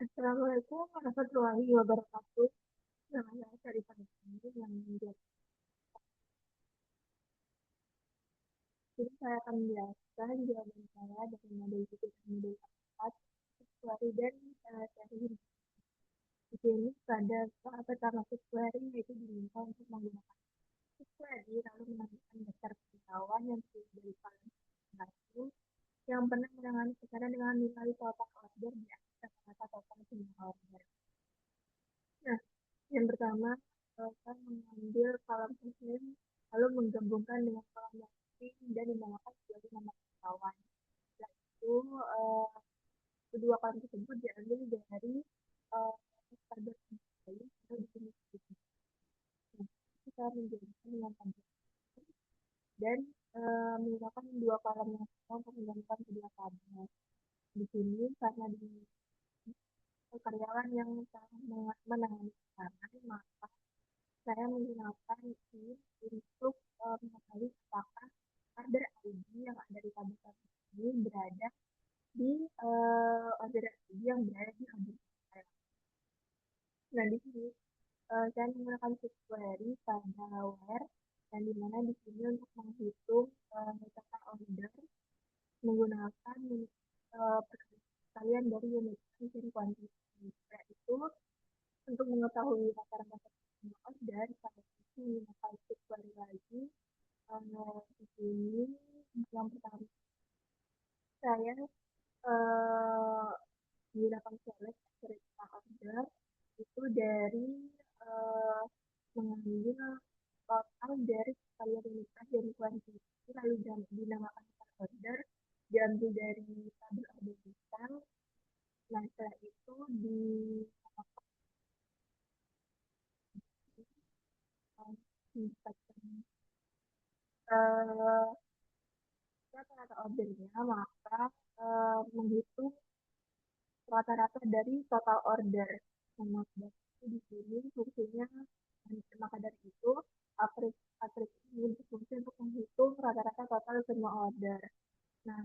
Assalamualaikum warahmatullahi wabarakatuh. Nama saya Syarifah Nisani yang menjadi. Jadi saya akan menjelaskan jawaban saya dari model tiga dan model 4, query dan sharing. Di sini pada soal pertama query yaitu diminta untuk menggunakan query lalu menambahkan daftar pengetahuan yang terdiri dari kolom satu yang pernah menangani perkara dengan nilai total order di atas rata-rata total semua order. Nah, yang pertama, saya mengambil kolom pasien, lalu menggabungkan dengan kolom landing dan dinamakan sebagai nama kawan. Setelah itu, kedua kolom tersebut diambil dari standar kembali atau definisi. Nah, kita menjadikan dengan tabel dan menggunakan dua kolom yang sama untuk menggabungkan kedua tabel. Di sini karena di karyawan yang menangani pesanan, maka saya menggunakan ini untuk mengetahui apakah order ID yang ada di tabel ini berada di order ID yang berada di order file. Nah, di sini saya menggunakan query pada where dan di mana di sini untuk menghitung total order menggunakan perkalian dari unit price dan quantity. Itu untuk mengetahui rata-rata order, saya menggunakan query lagi. Di sini yang pertama saya menggunakan select cerita order itu dari uh, mengambil total dari sekalian unitas dan kuantiti lalu dinamakan order diambil dari tabel order bintang. Nah, setelah itu di uh, rata-rata ordernya, maka menghitung rata-rata dari total order. Nah, maka di sini fungsinya, maka dari itu average ini berfungsi untuk menghitung rata-rata total semua order. Nah,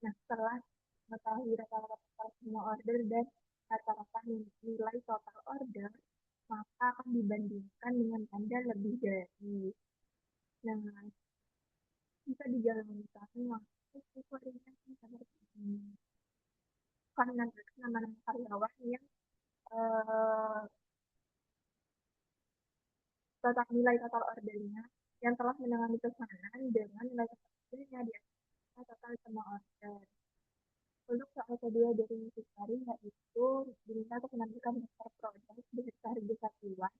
setelah mengetahui rata-rata total semua order dan rata-rata nilai total order, maka akan dibandingkan dengan tanda lebih dari. Nah, bisa dijalankan waktu koordinasi seperti ini. Karena nama-nama karyawan yang uh, total nilai total ordernya yang telah menangani pesanan dengan nilai total ordernya di atas total semua order. Untuk soal kedua dari Mississippi yaitu diminta untuk menampilkan daftar produk beserta harga satuan,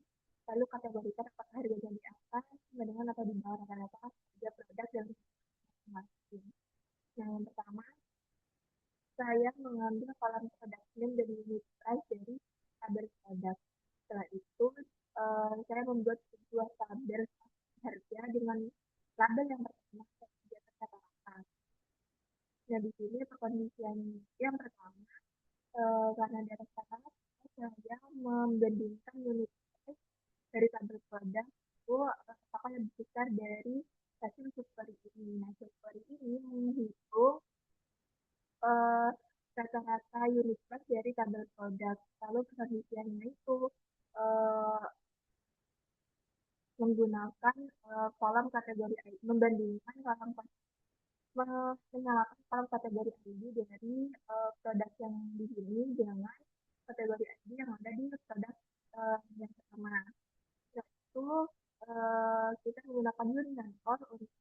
lalu kategorikan apakah harganya di atas sama dengan atau di bawah rata-rata harga produk dan masing-masing. Yang pertama, saya mengambil kolom produk name dan unit price dari tabel produk. Setelah itu, saya membuat sebuah tabel harga dengan label yang pertama di atas kata-kata. Nah, di sini perkondisian yang pertama, karena di atas kata-kata, saya membandingkan unit price dari tabel produk itu apakah lebih besar dari hasil subquery ini. Nah, subquery ini menghitung uh, rata-rata unit price dari tabel produk. Lalu perkondisiannya itu uh, menggunakan kolom kategori ID, membandingkan kolom menyalakan kolom kategori ID dari produk yang di sini dengan kategori ID yang ada di produk yang pertama. Yaitu kita menggunakan unit dan or untuk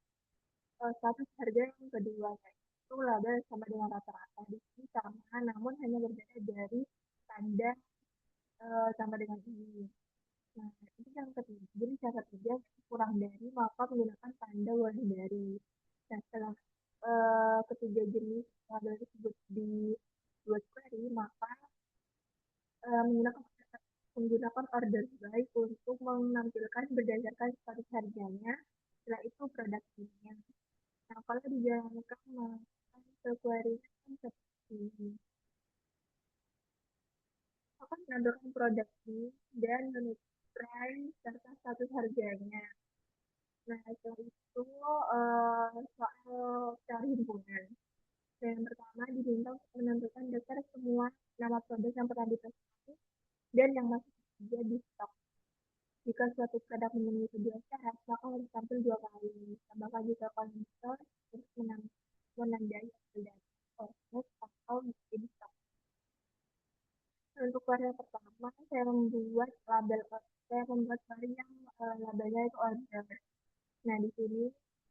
status harga yang kedua, yaitu laba sama dengan rata-rata. Di sini sama, namun hanya berbeda dari tanda sama dengan ini. Nah, ini yang ketiga. Jadi yang ketiga kurang dari maka menggunakan tanda warna dari. Nah, setelah ketiga jenis label tersebut dibuat query, maka menggunakan order by untuk menampilkan berdasarkan status harganya. Setelah itu produknya. Nah, kalau dijalankan maka query kan seperti ini. Akan menambahkan produksi dan unit price serta status harganya. Nah, setelah itu soal cara himpunan. Dan yang pertama diminta untuk menentukan daftar semua nama produk yang pernah dipesan dan yang masih tersedia di stok. Jika suatu produk memenuhi kedua syarat, maka harus tampil dua kali. Tambahkan juga konsol untuk menandai hasil dari proses atau menjadi stok. Untuk warna pertama, saya membuat varian yang labelnya itu order. Nah, di sini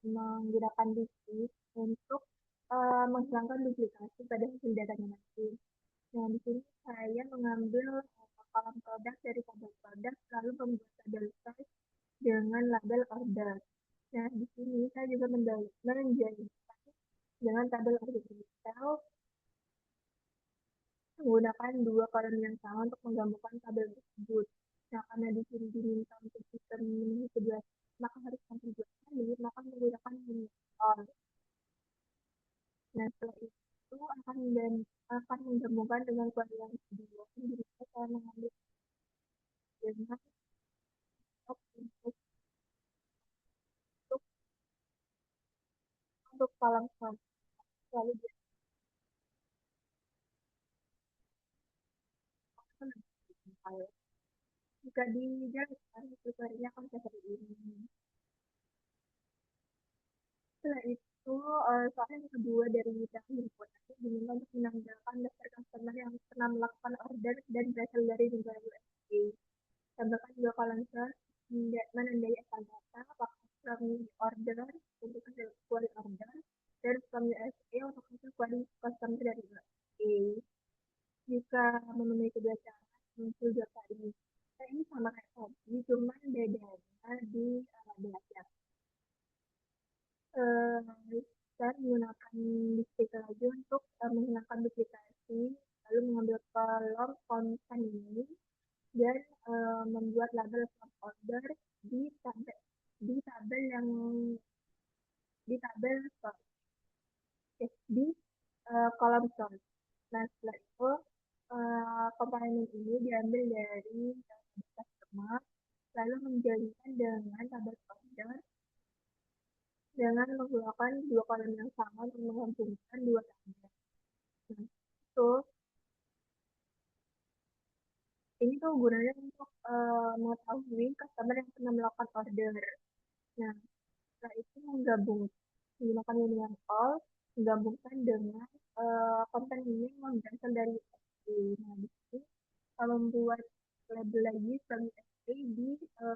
menggunakan biskuit untuk menghilangkan duplikasi pada hasil datanya nanti. Nah, di sini saya mengambil kolom produk dari tabel produk, lalu membuat tabel size dengan label order. Nah, di sini saya juga menjadi dengan tabel order detail menggunakan dua kolom yang sama untuk menggabungkan tabel tersebut. Nah, karena di sini diminta untuk sistem memenuhi kedua, maka harus tampil dua kali, maka menggunakan monitor. Nah, setelah itu akan menggabungkan dengan kode yang kedua. Jadi saya mengambil dengan untuk kolom selanjutnya. Lalu dia akan menambahkan. Jika dijalankan, tutorialnya akan seperti ini. Setelah itu, soal yang kedua dari data informasi diminta untuk menambahkan daftar customer yang pernah melakukan order dan berasal dari negara USA. Tambahkan dua kolom sel menandai asal data, apakah from order untuk hasil query order, dan from USA untuk hasil query customer dari USA. Jika memenuhi kedua syarat, muncul dua kali. Nah, ini sama kayak tadi, cuman bedanya di belajar. Dan menggunakan duplikasi lagi untuk menghilangkan duplikasi, lalu mengambil kolom konten ini dan membuat label from order di tabel di tabel yang di tabel source, di kolom source. Nah, setelah itu komponen ini diambil dari customer, lalu menjadikan dengan tabel order dengan menggunakan dua kolom yang sama untuk menghubungkan dua tabel. Nah, itu ini tuh gunanya untuk mengetahui customer yang pernah melakukan order. Nah, setelah itu menggunakan union all, menggabungkan dengan konten ini yang berasal dari USB. Nah, di sini membuat label lagi from USB di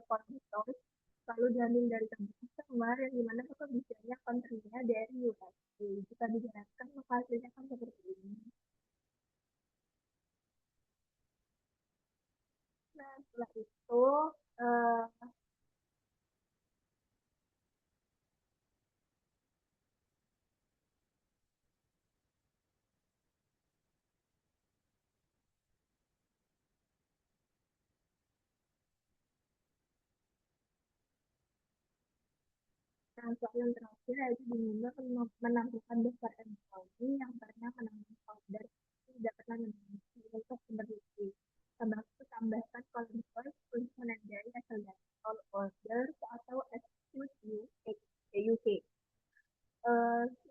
kolom source, lalu diambil dari tabel customer yang dimana itu biasanya kontennya dari USB. Jika dijalankan, maka hasilnya akan seperti ini. Nah, setelah itu uh, Nah, soal yang terakhir yaitu dimana menampilkan daftar employee yang pernah menangani order tidak pernah menangani customer itu. Tambahkan kolom source untuk menandai asal data all orders atau SQUK.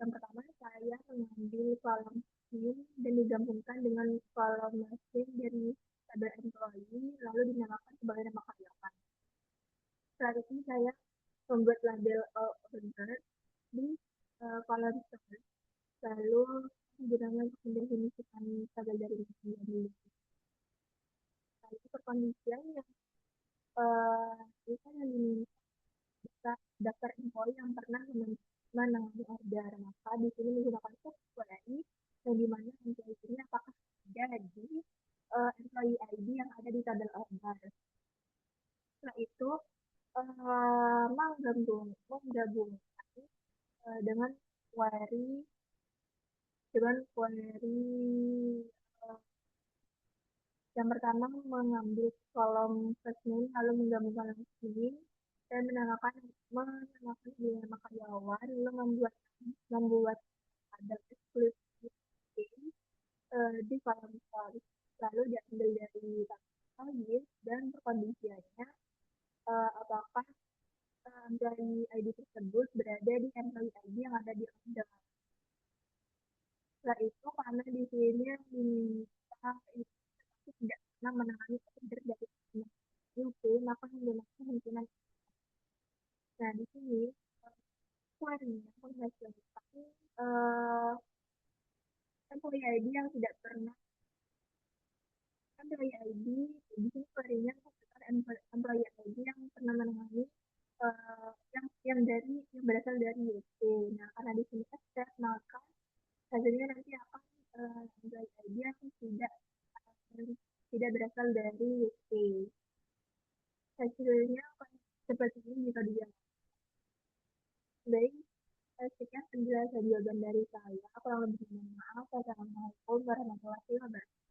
Yang pertama saya mengambil kolom mesin dan digabungkan dengan kolom mesin dari tabel employee lalu dinamakan sebagai nama karyawan. Setelah itu saya membuat label all order di kolom source, lalu gunanya untuk mendefinisikan tabel dari mesin dulu. Itu perkondisian yang bisa yang diminta daftar employee yang pernah menangani order. Maka di sini menggunakan query yang dimana employee ini apakah ada di employee ID yang ada di tabel order. Setelah itu menggabungkan dengan query uh, yang pertama mengambil kolom first name lalu menggabungkan last name dan menamakan nama karyawan lalu membuat ada exclusive di kolom source lalu diambil dari tabel dan perkondisiannya apakah employee ID tersebut berada di employee ID yang ada di order. Setelah itu karena di sini yang diminta itu tidak pernah menangani pekerja dari UK, maka menggunakan himpunan. Nah, di sini poinnya menghasilkan eh, employee ID yang tidak pernah employee ID di sini query-nya menghasilkan employee ID yang pernah menangani yang berasal dari UK. Nah, karena di sini accept, maka hasilnya nanti akan employee ID yang tidak berasal dari UK. Hasilnya akan seperti ini jika dijalankan. Baik, sekian penjelasan jawaban dari saya. Kurang lebih mohon maaf. Wassalamualaikum warahmatullahi wabarakatuh.